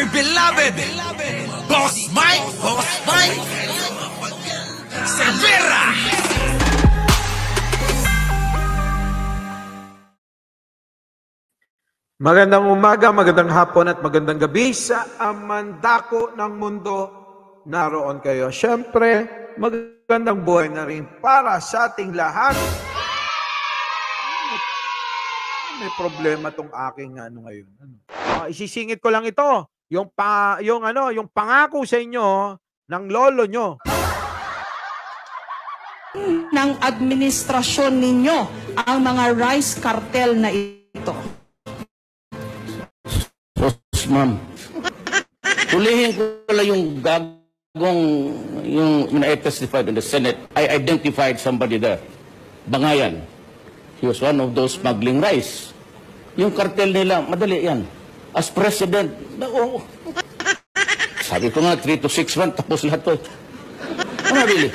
my beloved Boss Mike Cervera. Magandang umaga, magandang hapon at magandang gabi sa amandako ng mundo. Naroon kayo. Siyempre, magandang buhay na rin para sa ating lahat. May problema tong aking ngayon. Isisingit ko lang ito. Yung pangako sa inyo ng lolo nyo. Ng administrasyon ninyo ang mga rice cartel na ito. Ma'am, hulihin ko lang yung gagong, when I testified in the Senate, I identified somebody there. Bangayan. He was one of those smuggling rice. Yung cartel nila, madali yan. As president, sabi ko nga, 3 to 6 months, tapos lahat to. Really,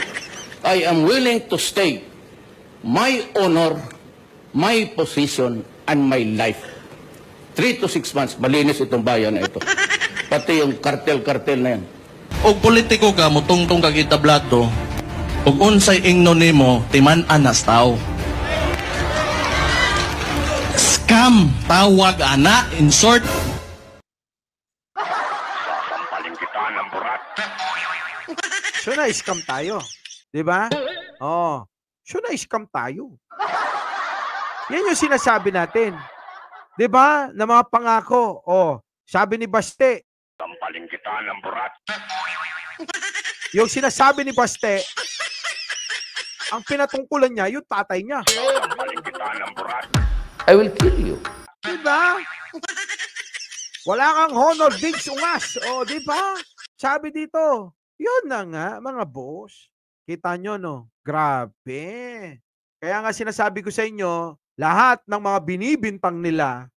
I am willing to stake my honor, my position, and my life. 3 to 6 months, malinis itong bayan na ito. Pati yung kartel na yan. Og politiko ka, mutungtong kag itablato, og unsay ingno nimo, timan-an nas tao. Scam, tawag ana, in short. Sasampalin kita ng burat. So na-scam tayo. Diba? Oh, so na-scam tayo. Yan yung sinasabi natin. Diba? Na mga pangako. Oh, sabi ni Baste. Sampalin kita ng burat. Yung sinasabi ni Baste, ang pinatungkulan niya, yung tatay niya. Sampalin kita ng burat. I will kill you. Diba? Wala kang honor, digs, ungas. O, diba? Sabi dito, yun na nga, mga boss. Kita nyo, no? Grabe. Kaya nga sinasabi ko sa inyo, lahat ng mga binibintang nila,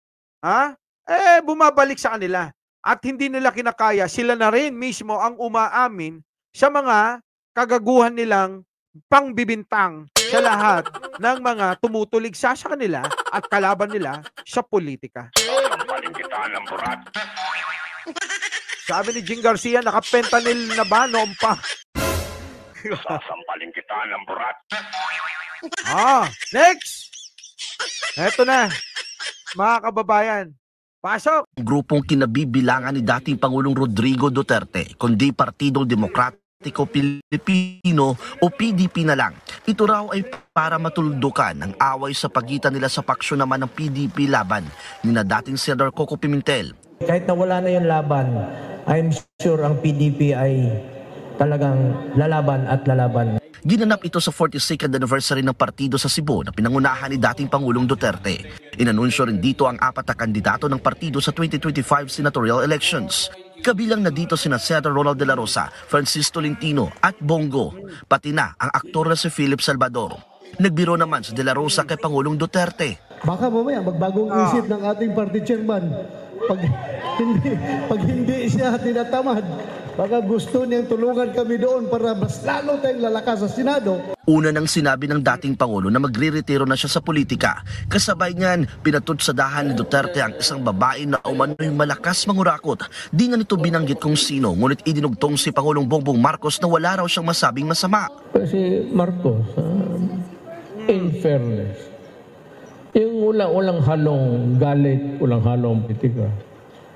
bumabalik sa kanila. At hindi nila kinakaya, sila na rin mismo ang umaamin sa mga kagaguhan nilang pangbibintang sa lahat ng mga tumutulig sa kanila at kalaban nila sa politika. Sasampalin kita ng burat. Sabi ni Jing Garcia, nakapentanil na ba noon pa? Sasampalin kita ng burat. Next! Eto na, mga kababayan. Pasok! Grupong kinabibilangan ni dating Pangulong Rodrigo Duterte, kundi Partidong Demokratiko Pilipino o PDP na lang. Ito raw ay para matuldukan ang away sa pagitan nila sa paksyon naman ng PDP laban ni na dating Senador Coco Pimentel. Kahit na wala na yung laban, I'm sure ang PDP ay talagang lalaban at lalaban. Ginanap ito sa 42nd anniversary ng partido sa Cebu na pinangunahan ni dating Pangulong Duterte. Inanunsyo rin dito ang 4 na kandidato ng partido sa 2025 senatorial elections. Kabilang na dito sina Senator Ronald de la Rosa, Francis Tolentino at Bongo, pati na ang aktor na si Philip Salvador. Nagbiro naman si de la Rosa kay Pangulong Duterte. Baka mamaya magbagong isip ng ating party chairman. Pag hindi siya tinatamad, baka gusto niyang tulungan kami doon para mas lalo tayong lalakas sa Senado. Una nang sinabi ng dating Pangulo na magre-retiro na siya sa politika. Kasabay niyan, pinatudsadahan ni Duterte ang isang babae na umano'y malakas mangurakot. Di na nito binanggit kung sino, ngunit idinugtong si Pangulong Bongbong Marcos na wala raw siyang masabing masama. Kasi Marcos, in fairness, yung walang halong galit, walang halong politika.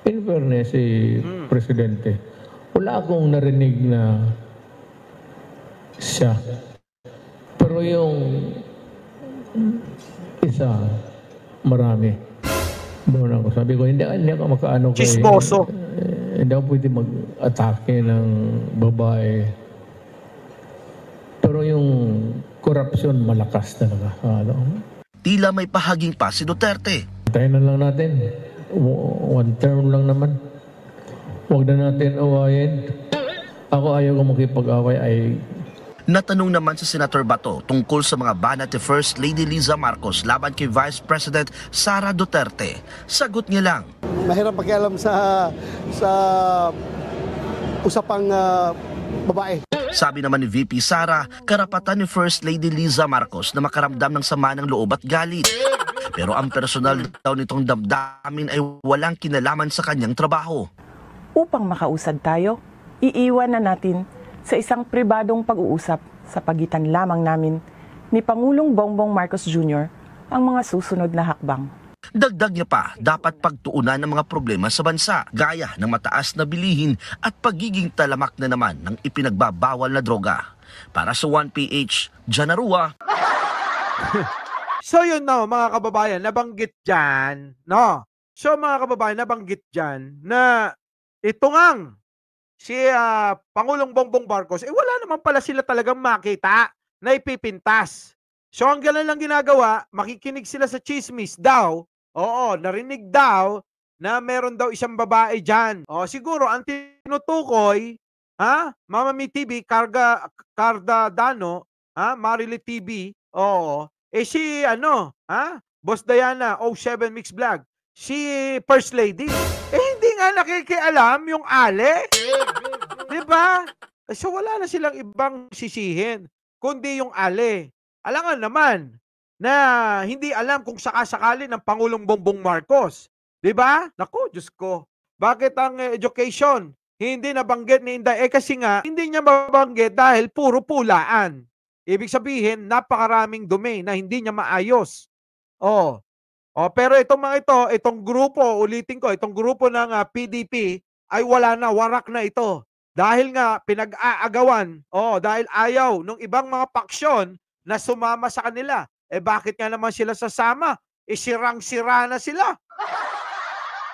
In fairness, si Presidente, wala akong narinig na siya. Pero yung isa, marami. Doon ako. Sabi ko, hindi ako makaano kay... Chismoso. Hindi ako pwede mag-atake ng babae. Pero yung korupsyon, malakas talaga. Tila may pahaging pa si Duterte. Tayo na lang natin. One term lang naman. Huwag na natin awayin. Ako ayaw ko makipag-away ay... Natanong naman si Senator Bato tungkol sa mga banat ni First Lady Liza Marcos laban kay Vice President Sara Duterte. Sagot niya lang. Mahirap pakialam sa usapang babae. Sabi naman ni VP Sara, karapatan ni First Lady Liza Marcos na makaramdam ng sama ng loob at galit. Pero ang personal daw nitong damdamin ay walang kinalaman sa kanyang trabaho. Upang makausad tayo, iiwan na natin sa isang pribadong pag-uusap sa pagitan lamang namin ni Pangulong Bongbong Marcos Jr. ang mga susunod na hakbang. Dagdag niya pa, dapat pagtuunan ng mga problema sa bansa, gaya ng mataas na bilihin at pagiging talamak na naman ng ipinagbabawal na droga. Para sa 1PH, Janarua. So yun no, mga kababayan, nabanggit dyan, no? So mga kababayan, nabanggit dyan na ito ngang si Pangulong Bongbong Marcos, wala naman pala sila talagang makita na ipipintas. So ang ganun lang ginagawa, makikinig sila sa chismis daw, oo, narinig daw na meron daw isang babae dyan. O siguro ang tinutukoy, Mama Mi TV, Carda Dano, Marily TV, oo, si Boss Diana, 07 Mix Vlog, si First Lady, hindi nga nakikialam yung Ale. Diba? So wala na silang ibang sisihin, kundi yung Ale. Alangan naman na hindi alam kung sakasakali ng Pangulong Bongbong Marcos. Diba? Naku, Diyos ko. Bakit ang education hindi nabanggit ni Inday? Kasi nga, hindi niya mabanggit dahil puro pulaan. Ibig sabihin, napakaraming dumi na hindi niya maayos. Pero itong mga itong grupo, ulitin ko, itong grupo ng PDP ay wala na, warak na ito. Dahil nga pinag-aagawan, dahil ayaw ng ibang mga paksyon na sumama sa kanila. Bakit nga naman sila sasama? Sirang-sira na sila.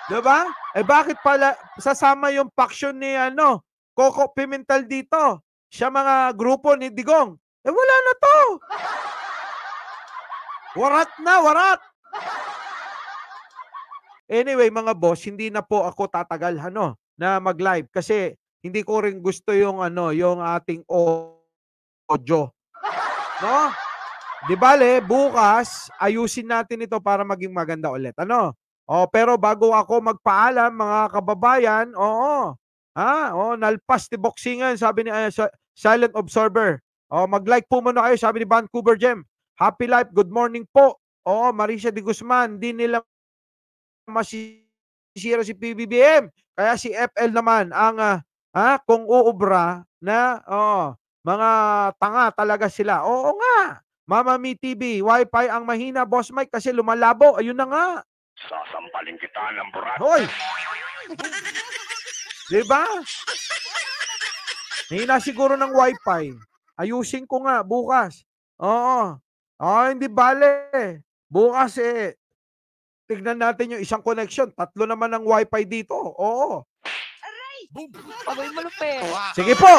Diba? Bakit pala sasama yung paksyon ni Coco Pimentel dito? Siya mga grupo ni Digong. Wala na to. Warat na, warat. Anyway, mga boss, hindi na po ako tatagal na mag-live kasi hindi ko rin gusto yung yung ating audio. No? Di bale, bukas ayusin natin ito para maging maganda ulit. Pero bago ako magpaalam, mga kababayan, nalpas ni Boxingan, sabi ni Silent Observer. Mag-like po muna kayo, sabi ni Vancouver Gem. Happy life, good morning po. Marisa de Guzman, di nila masisira si PBBM. Kaya si FL naman ang kung uubra na mga tanga talaga sila. Oo nga. Mama Mi TV, Wi-Fi ang mahina, Boss Mike, kasi lumalabo. Ayun na nga. Sasampalin kita ng burat. Hoy! Diba? Hina siguro ng Wi-Fi. Ayusin ko nga bukas. Oo. Hindi bale. Bukas tignan natin yung isang connection. 3 naman ang Wi-Fi dito. Oo. Pabay malupit. Sige po.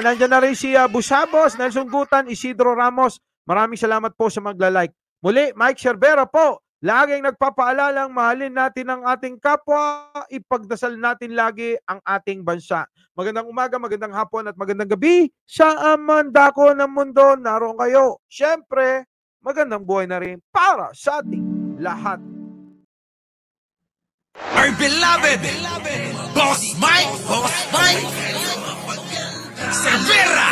Nandiyan na rin si Busabos, Nelson Gutan, Isidro Ramos. Maraming salamat po sa magla-like. Muli, Mike Cervera po. Laging nagpapaalalang mahalin natin ang ating kapwa, ipagdasal natin lagi ang ating bansa. Magandang umaga, magandang hapon at magandang gabi sa amandako ng mundo. Naroon kayo. Siyempre, magandang buhay na rin para sa ating lahat. Our beloved Boss Mike Cervera.